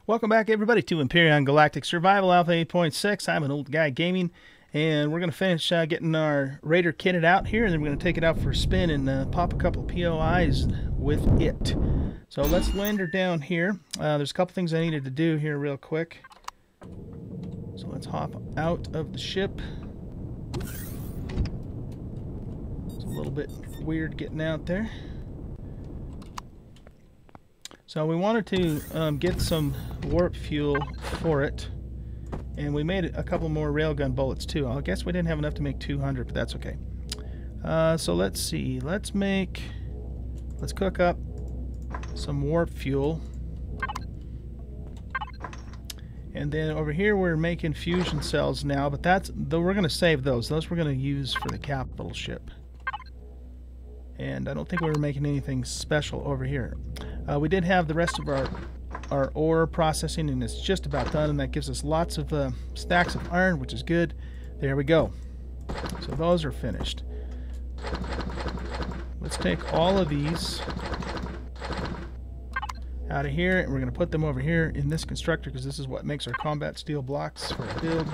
Welcome back, everybody, to Empyrion Galactic Survival Alpha 8.6. I'm an Oldguy Gaming, and we're going to finish getting our Raider kitted out here, and then we're going to take it out for a spin and pop a couple of POIs with it. So let's land her down here. There's a couple things I needed to do here real quick. So let's hop out of the ship. It's a little bit weird getting out there. So we wanted to get some warp fuel for it, and we made a couple more railgun bullets too. I guess we didn't have enough to make 200, but that's okay. So let's see. Let's cook up some warp fuel, and then over here we're making fusion cells now. But we're going to save those. Those we're going to use for the capital ship. And I don't think we were making anything special over here. We did have the rest of our ore processing, and it's just about done, and that gives us lots of stacks of iron, which is good. There we go. So those are finished. Let's take all of these out of here, and we're going to put them over here in this constructor, because this is what makes our combat steel blocks for a build.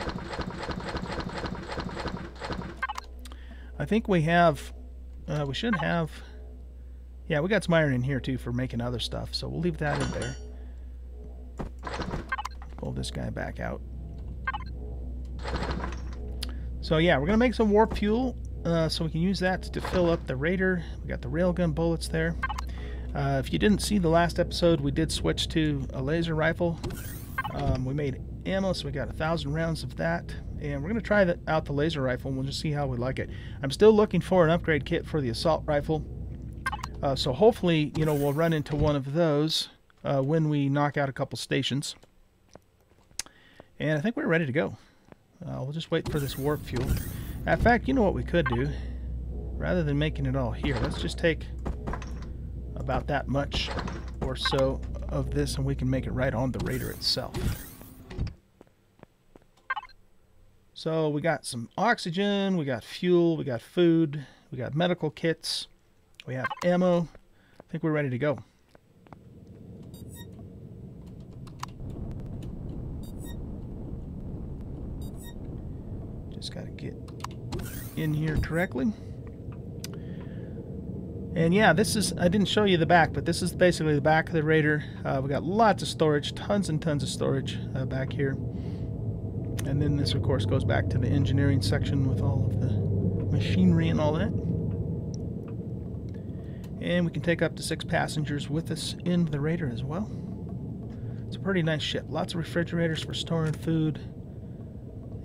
I think we have... we should have... Yeah, we got some iron in here too for making other stuff, so we'll leave that in there. Pull this guy back out. So yeah, we're going to make some warp fuel so we can use that to fill up the Raider. We got the railgun bullets there. If you didn't see the last episode, we did switch to a laser rifle. We made ammo, so we got 1,000 rounds of that. And we're going to try out the laser rifle, and we'll just see how we like it. I'm still looking for an upgrade kit for the assault rifle. So hopefully, we'll run into one of those when we knock out a couple stations. And I think we're ready to go. We'll just wait for this warp fuel. In fact, you know what we could do? Rather than making it all here, let's just take about that much or so of this, and we can make it right on the Raider itself. So we got some oxygen, we got fuel, we got food, we got medical kits, we have ammo. I think we're ready to go. Just got to get in here correctly. And yeah, this is, I didn't show you the back, but this is basically the back of the Raider. We got lots of storage, tons and tons of storage back here. And then this, of course, goes back to the engineering section with all of the machinery and all that. And we can take up to 6 passengers with us in the Raider as well. It's a pretty nice ship. Lots of refrigerators for storing food.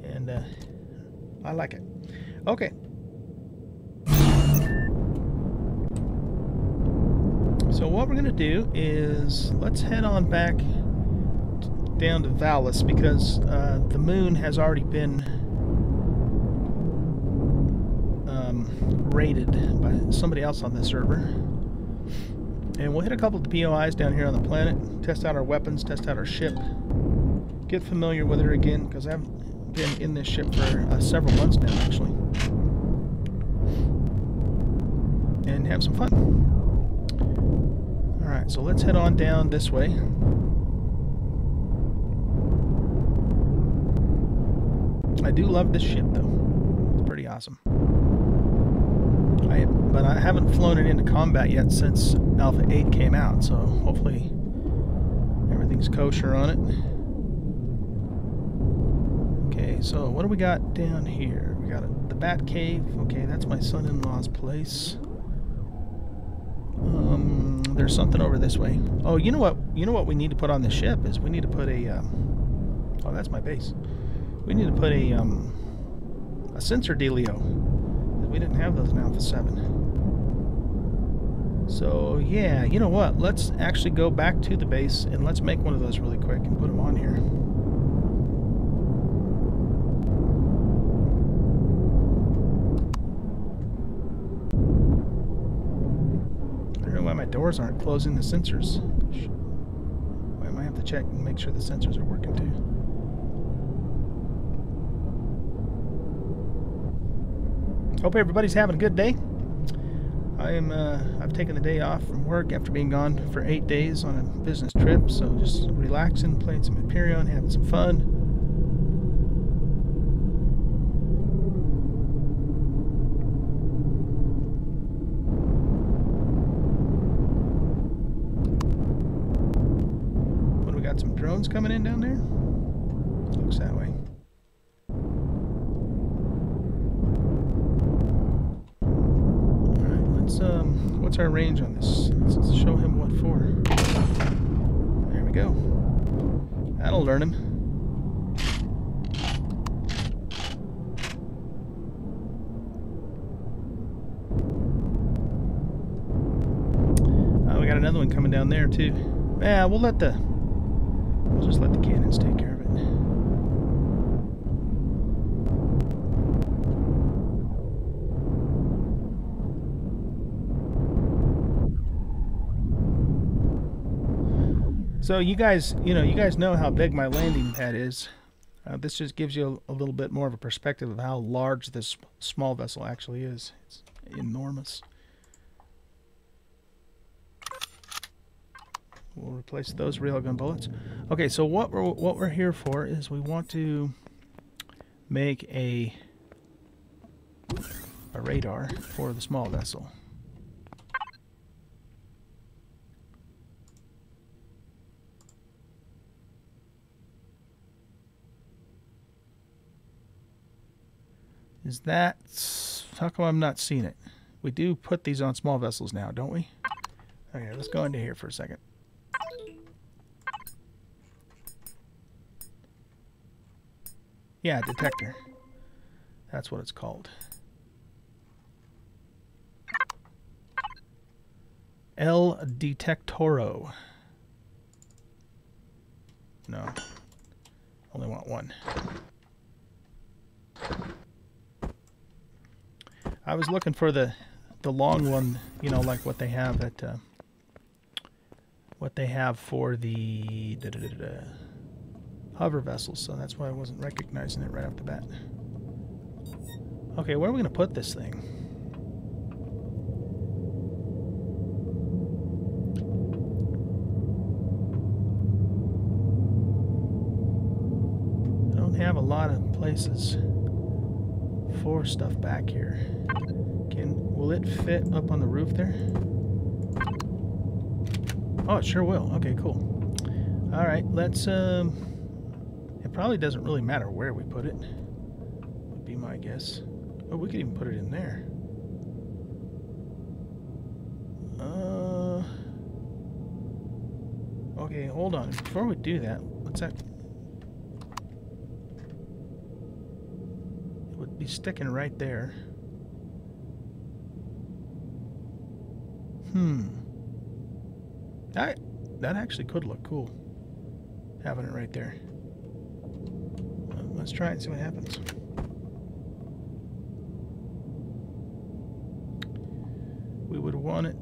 And I like it. Okay. So what we're going to do is let's head on back down to Valis, because the moon has already been raided by somebody else on the server. And we'll hit a couple of POIs down here on the planet, test out our weapons, test out our ship, get familiar with her again, because I haven't been in this ship for several months now, actually, and have some fun. Alright, so let's head on down this way. I do love this ship, though. It's pretty awesome. But I haven't flown it into combat yet since Alpha 8 came out, so hopefully everything's kosher on it. Okay, so what do we got down here? We got the Bat Cave. Okay, that's my son-in-law's place. There's something over this way. Oh, you know what? You know what we need to put on the ship is we need to put a. Oh, that's my base. We need to put a sensor dealio. We didn't have those in Alpha 7. So yeah, you know what? Let's actually go back to the base and let's make one of those really quick and put them on here. I don't know why my doors aren't closing the sensors. I might have to check and make sure the sensors are working too. Hope everybody's having a good day. I've taken the day off from work after being gone for 8 days on a business trip, so just relaxing, playing some Empyrion, having some fun. What, we got some drones coming in down there? Looks that way. What's our range on this? Let's show him what for. There we go. That'll learn him. We got another one coming down there too. Yeah, we'll just let the cannons take care of it. So you guys know how big my landing pad is. This just gives you a little bit more of a perspective of how large this small vessel actually is. It's enormous. We'll replace those railgun bullets. Okay, so what we're here for is we want to make a radar for the small vessel. Is that... how come I'm not seeing it? We do put these on small vessels now, don't we? Okay, let's go into here for a second. Yeah, detector. That's what it's called. El Detectoro. No. Only want one. I was looking for the long one, you know, like what they have at what they have for the hover vessels, so that's why I wasn't recognizing it right off the bat. Okay, where are we going to put this thing? I don't have a lot of places for stuff back here. Will it fit up on the roof there? Oh, it sure will. Okay, cool. All right, let's it probably doesn't really matter where we put it, would be my guess. Oh, we could even put it in there. Okay, hold on. Before we do that, what's that? It would be sticking right there. That actually could look cool, having it right there. Let's try it and see what happens. We would want it.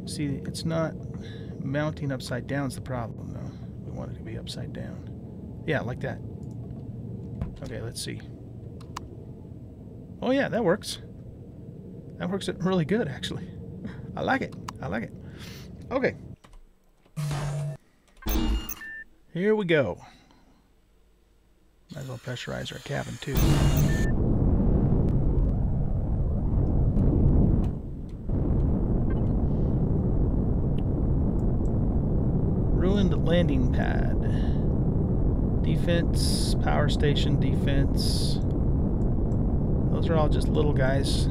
See, it's not mounting upside down is the problem, though. We want it to be upside down. Yeah, like that. Okay, let's see. Oh yeah, that works. That works really good, actually. I like it. I like it. Okay. Here we go. Might as well pressurize our cabin, too. Ruined landing pad. Defense, power station, defense. Those are all just little guys.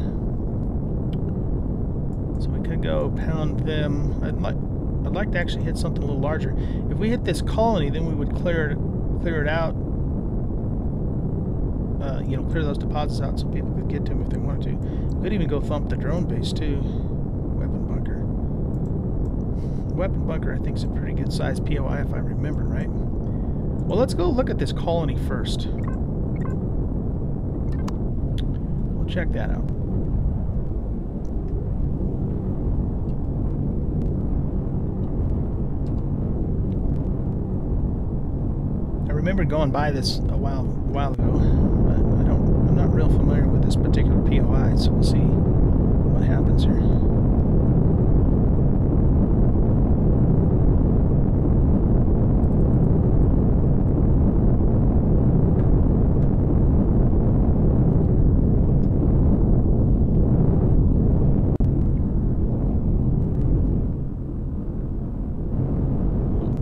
So we could go pound them. I'd like to actually hit something a little larger. If we hit this colony, then we would clear it out. You know, clear those deposits out so people could get to them if they wanted to. We could even go thump the drone base too. Weapon bunker. Weapon bunker, I think, is a pretty good size POI if I remember right. Well, let's go look at this colony first. We'll check that out. I remember going by this a while ago, but I'm not real POI, so we'll see what happens here.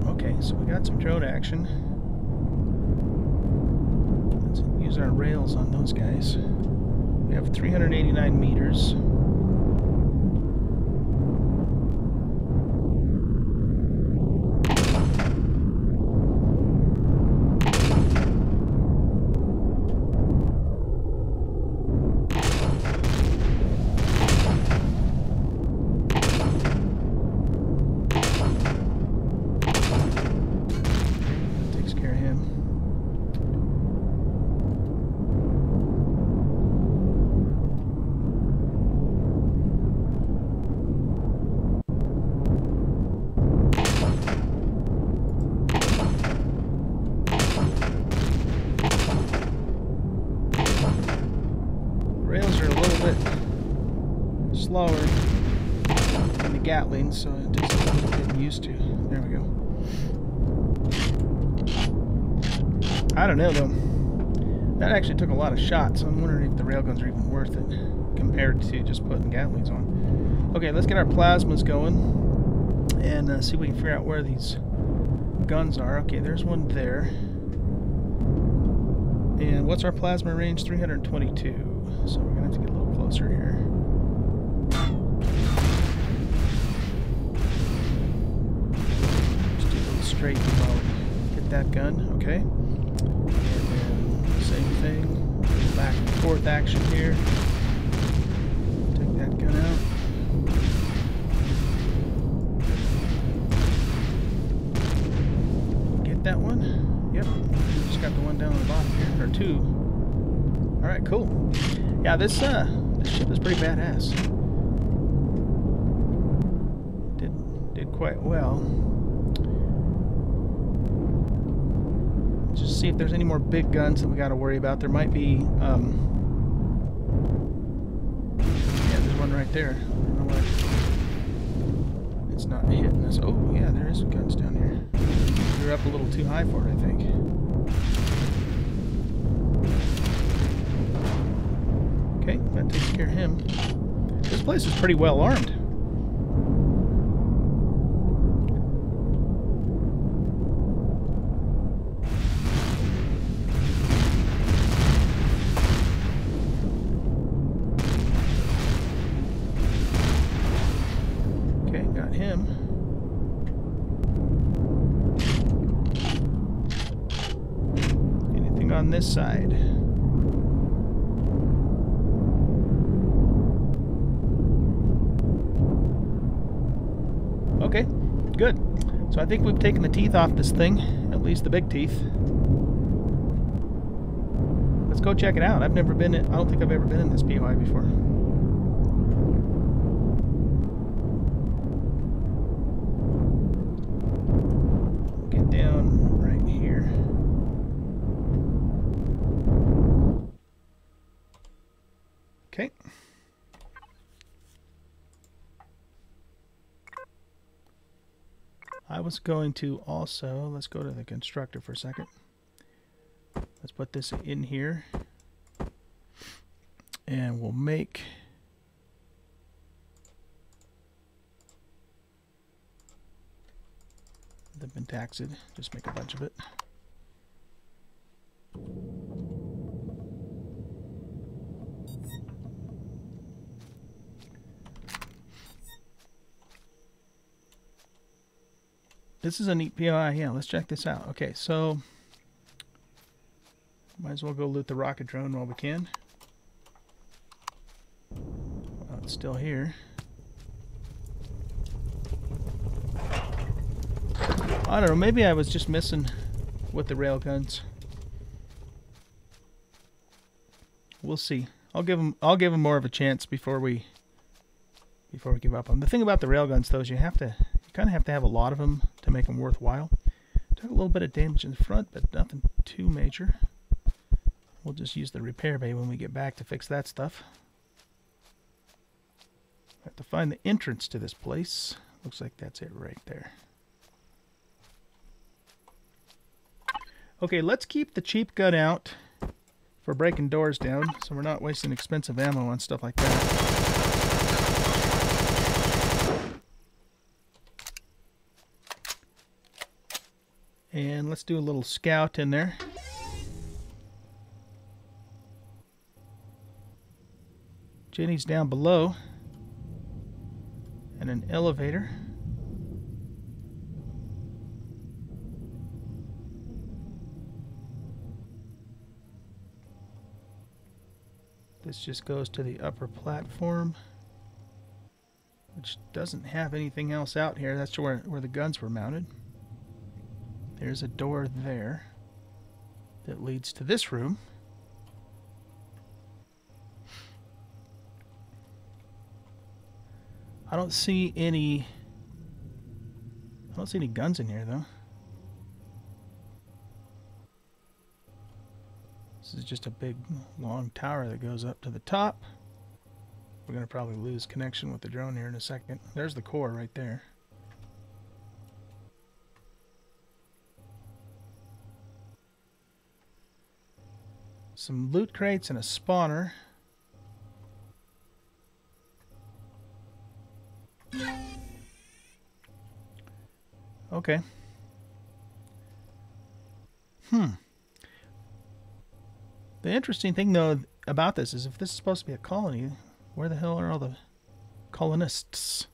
Okay, so we got some drone action. Let's use our rails on those guys. We have 389 meters. Takes care of him. Rails are a little bit slower than the Gatling, so it takes a little bit getting used to. There we go. I don't know though. That actually took a lot of shots. I'm wondering if the railguns are even worth it compared to just putting Gatlings on. Okay, let's get our plasmas going and see if we can figure out where these guns are. Okay, there's one there. And what's our plasma range? 322. So we're going to have to get a little closer here. Just do a little straight while we hit that gun. Okay. And then same thing. Back and forth action here. Take that gun out. Get that one. Yep. Just got the one down on the bottom here. Or two. Alright, cool. Yeah, this ship is pretty badass. Did quite well. Just see if there's any more big guns that we got to worry about. There might be. Yeah, there's one right there. I don't know why it's not hitting us. Oh, yeah, there is some guns down here. We're up a little too high for it, I think. Okay, that takes care of him. This place is pretty well armed. Okay, got him. Anything on this side? Okay, good. So I think we've taken the teeth off this thing, at least the big teeth. Let's go check it out. I've never been in, I don't think I've ever been in this POI before. Get down right here. Okay. I was going to also, let's go to the constructor for a second. Let's put this in here. And we'll make the pentaxid. Just make a bunch of it. This is a neat POI. Yeah, let's check this out. Okay, so might as well go loot the rocket drone while we can. Well, it's still here. I don't know, maybe I was just missing with the railguns. We'll see. I'll give them more of a chance before we give up on them. The thing about the railguns though is you kind of have to have a lot of them to make them worthwhile. Took a little bit of damage in the front, but nothing too major. We'll just use the repair bay when we get back to fix that stuff. Have to find the entrance to this place. Looks like that's it right there. Okay, let's keep the cheap gun out for breaking doors down, so we're not wasting expensive ammo on stuff like that. And let's do a little scout in there. Jenny's down below. And an elevator. This just goes to the upper platform, which doesn't have anything else out here. That's where the guns were mounted. There's a door there that leads to this room. I don't see any guns in here though. This is just a big long tower that goes up to the top. We're going to probably lose connection with the drone here in a second. There's the core right there. Some loot crates and a spawner. Okay. The interesting thing, though, about this is if this is supposed to be a colony, where the hell are all the colonists?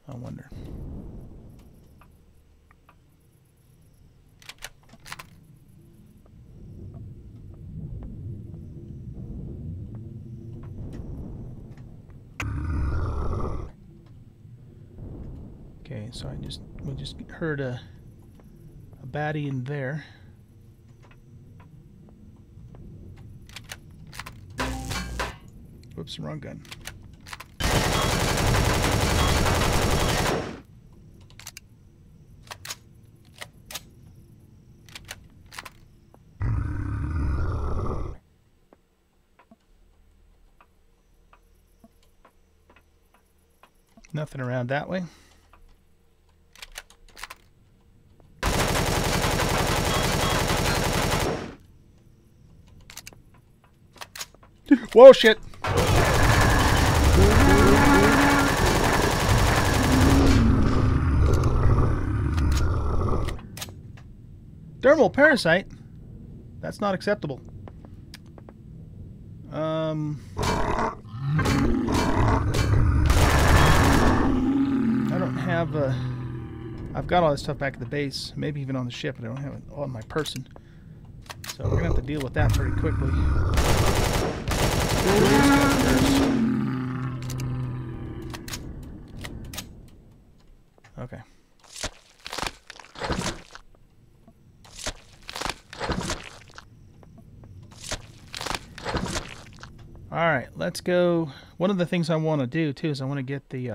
I wonder. Okay, so we just heard a baddie in there. Whoops, wrong gun. Nothing around that way. Whoa, shit! Dermal parasite? That's not acceptable. I don't have I've got all this stuff back at the base, maybe even on the ship, but I don't have it on my person. So we're gonna have to deal with that pretty quickly. Okay. All right, let's go. One of the things I want to do too is I want to get the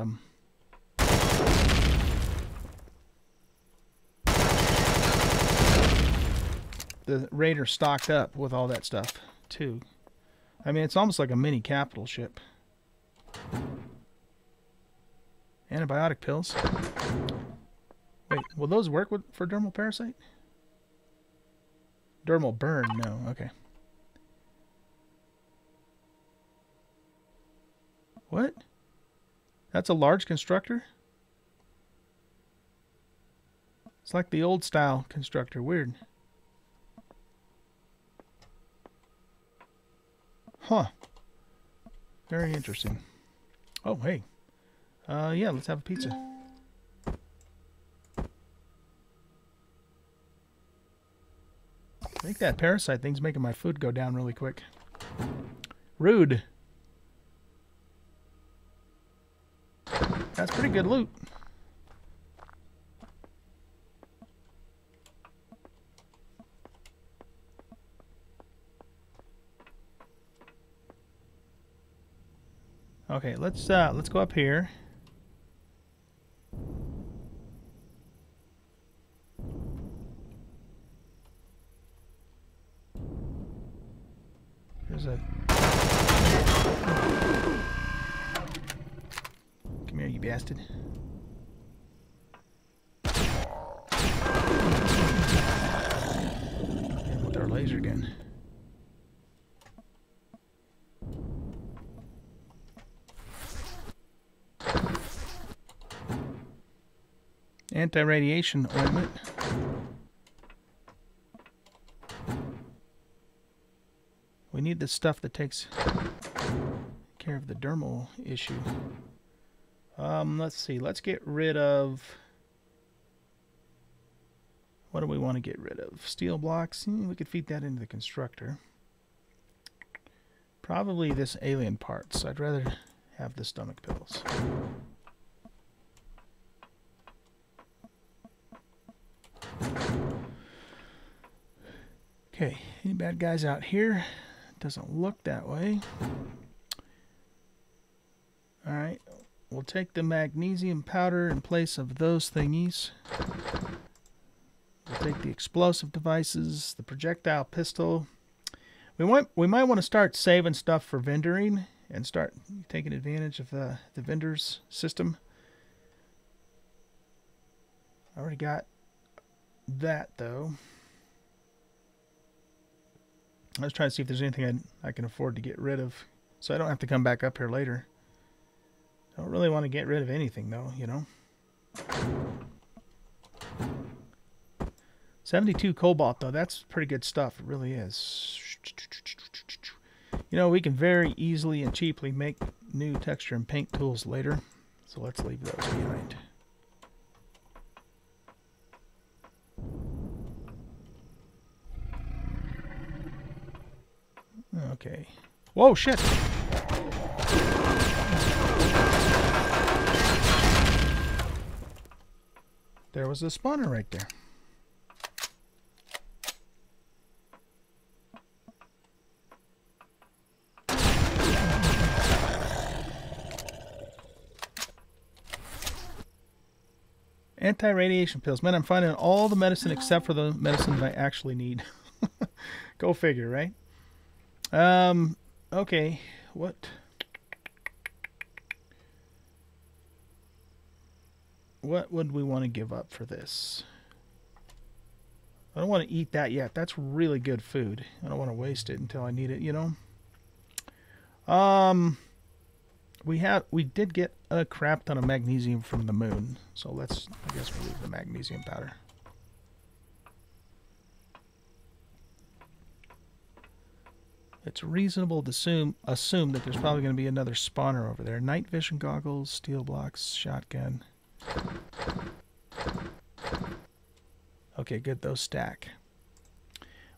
Raider stocked up with all that stuff too. I mean, it's almost like a mini capital ship. Antibiotic pills. Wait, will those work for dermal parasite? Dermal burn, no. Okay. What? That's a large constructor? It's like the old style constructor. Weird. Huh. Very interesting. Oh, hey. Yeah, let's have a pizza. I think that parasite thing's making my food go down really quick. Rude. That's pretty good loot. Okay, let's go up here. There's a bastard. And with our laser gun. Anti-radiation ointment. We need the stuff that takes care of the dermal issue. Let's see. Let's get rid of... What do we want to get rid of? Steel blocks? We could feed that into the constructor. Probably this alien parts. I'd rather have the stomach pills. Okay, any bad guys out here? Doesn't look that way. Alright, we'll take the magnesium powder in place of those thingies. We'll take the explosive devices, the projectile pistol. We might want to start saving stuff for vendoring and start taking advantage of the vendors system. I already got that though. I was trying to see if there's anything I can afford to get rid of, so I don't have to come back up here later. I don't really want to get rid of anything, though, you know. 72 cobalt, though. That's pretty good stuff. It really is. You know, we can very easily and cheaply make new texture and paint tools later, so let's leave those behind. Okay. Whoa, shit! There was a spawner right there. Anti-radiation pills. Man, I'm finding all the medicine except for the medicine that I actually need. Go figure, right? Okay, what would we want to give up for this? I don't want to eat that yet. That's really good food. I don't want to waste it until I need it, you know? We did get a crap ton of magnesium from the moon, so I guess we'll leave the magnesium powder. It's reasonable to assume that there's probably going to be another spawner over there. Night vision goggles, steel blocks, shotgun. Okay, good. Those stack.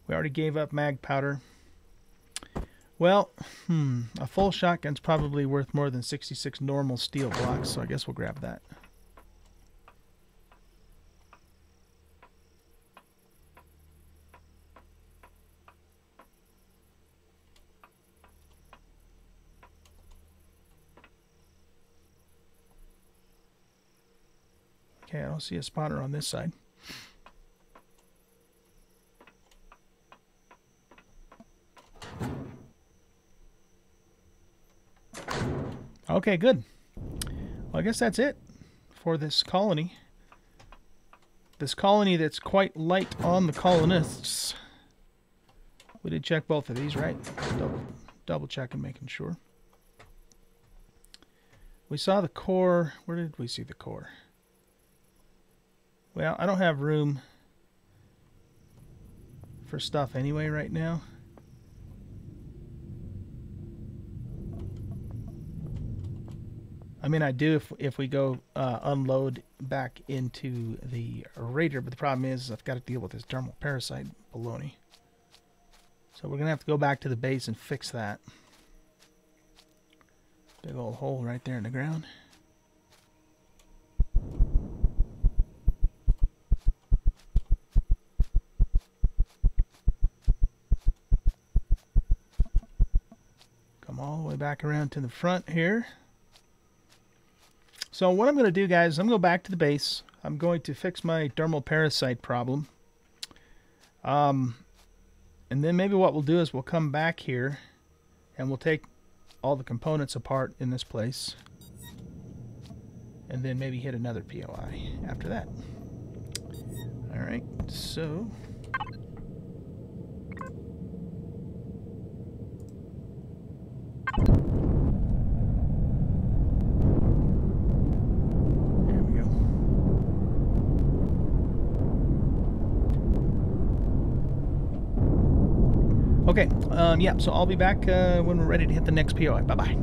We already gave up mag powder. Well, a full shotgun's probably worth more than 66 normal steel blocks, so I guess we'll grab that. Okay, I don't see a spawner on this side. Okay, good. Well, I guess that's it for this colony. This colony that's quite light on the colonists. We did check both of these, right? Double checking, making sure. We saw the core. Where did we see the core? Well, I don't have room for stuff anyway right now. I mean, I do if we go unload back into the Raider, but the problem is I've got to deal with this dermal parasite baloney. So we're going to have to go back to the base and fix that. Big old hole right there in the ground. Come all the way back around to the front here. So what I'm going to do, guys, I'm going to go back to the base. I'm going to fix my dermal parasite problem. And then maybe what we'll do is we'll come back here and we'll take all the components apart in this place. and then maybe hit another POI after that. Alright, so... there we go. Okay, yeah, so I'll be back when we're ready to hit the next POI. Bye-bye.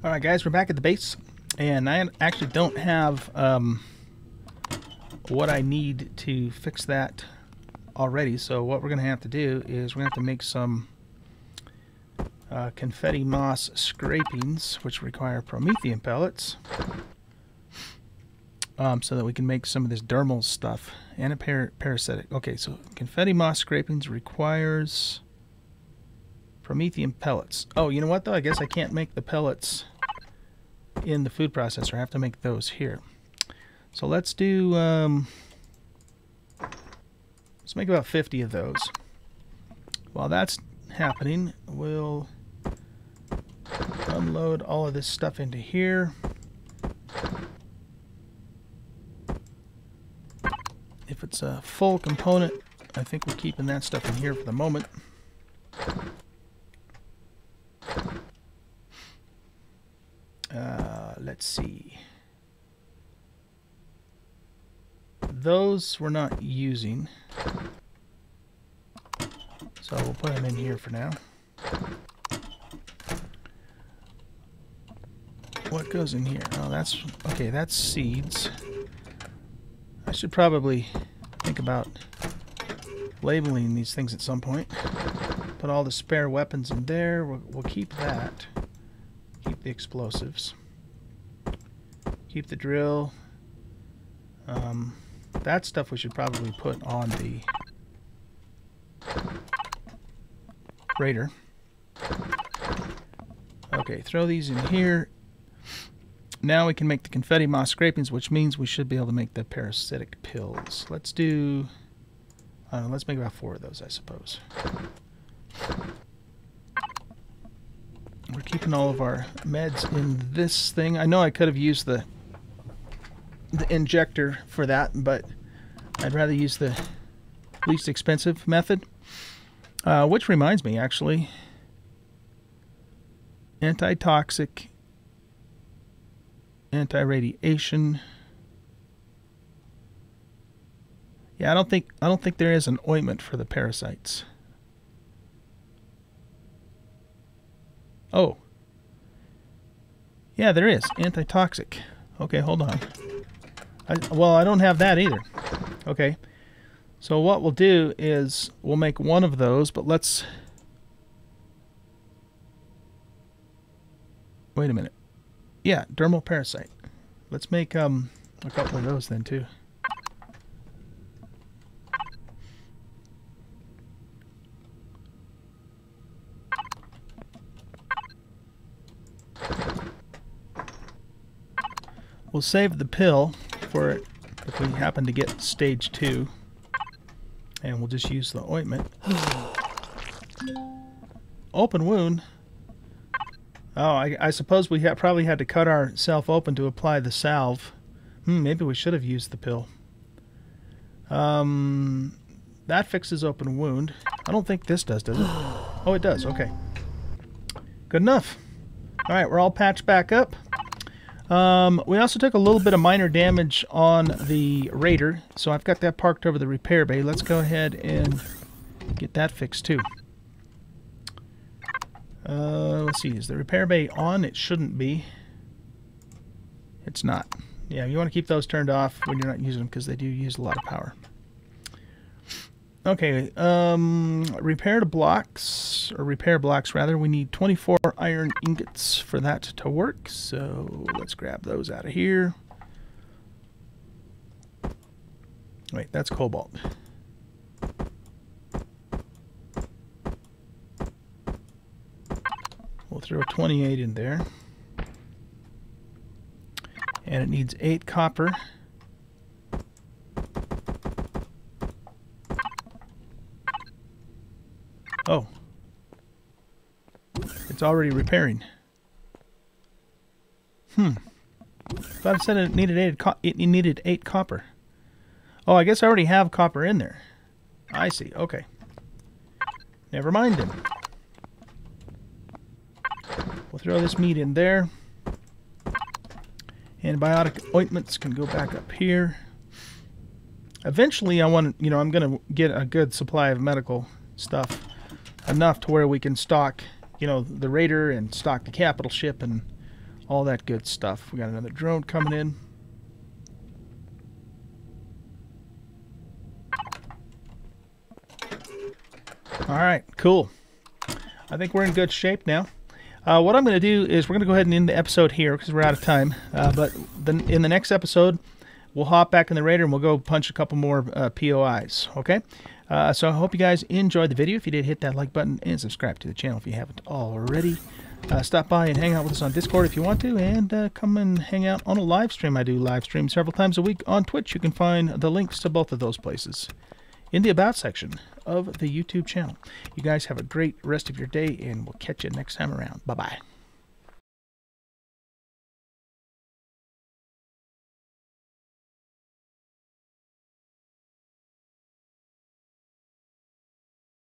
Alright guys, we're back at the base, and I actually don't have what I need to fix that already, so what we're going to have to do is we're going to have to make some confetti moss scrapings, which require Promethean pellets, so that we can make some of this dermal stuff, and a parasitic. Okay, so confetti moss scrapings requires Promethean pellets. Oh, you know what though? I guess I can't make the pellets in the food processor. I have to make those here. So let's do, let's make about 50 of those. While that's happening, we'll unload all of this stuff into here. If it's a full component, I think we're keeping that stuff in here for the moment. Let's see. Those we're not using, so we'll put them in here for now. What goes in here? Oh, that's okay. That's seeds. I should probably think about labeling these things at some point. Put all the spare weapons in there. We'll keep that. Keep the explosives. Keep the drill. That stuff we should probably put on the raider. Okay, throw these in here. Now we can make the confetti moss scrapings, which means we should be able to make the parasitic pills. Let's do... let's make about 4 of those, I suppose. We're keeping all of our meds in this thing. I know I could have used the injector for that, but I'd rather use the least expensive method. Which reminds me, actually, antitoxic, anti-radiation. Yeah, I don't think there is an ointment for the parasites. Oh. Yeah, there is. Antitoxic. Okay, hold on. Well, I don't have that either. Okay. So what we'll do is we'll make one of those, but let's... Wait a minute. Yeah, dermal parasite. Let's make a couple of those then too. We'll save the pill for it if we happen to get stage 2. And we'll just use the ointment. Open wound. Oh, I suppose we probably had to cut ourselves open to apply the salve. Maybe we should have used the pill. That fixes open wound. I don't think this does it? Oh, it does. Okay. Good enough. All right, we're all patched back up. We also took a little bit of minor damage on the raider, so I've got that parked over the repair bay. Let's go ahead and get that fixed too. Let's see, is the repair bay on? It shouldn't be. It's not. Yeah, you want to keep those turned off when you're not using them because they do use a lot of power. Okay, repair blocks rather. We need 24 iron ingots for that to work, so let's grab those out of here. Wait, that's cobalt. We'll throw 28 in there. And it needs 8 copper. Oh. It's already repairing. Thought it said it needed 8 copper. Oh, I guess I already have copper in there. I see. Okay. Never mind then. We'll throw this meat in there. Antibiotic ointments can go back up here. Eventually, I want to, you know, I'm going to get a good supply of medical stuff. Enough to where we can stock, you know, the Raider and stock the capital ship and all that good stuff. We got another drone coming in. All right, cool. I think we're in good shape now. What I'm going to do is we're going to go ahead and end the episode here because we're out of time. But then in the next episode, we'll hop back in the Raider and we'll go punch a couple more POIs. Okay? So I hope you guys enjoyed the video. If you did, hit that like button and subscribe to the channel if you haven't already. Stop by and hang out with us on Discord if you want to, and come and hang out on a live stream. I do live stream several times a week on Twitch. You can find the links to both of those places in the About section of the YouTube channel. You guys have a great rest of your day, and we'll catch you next time around. Bye-bye.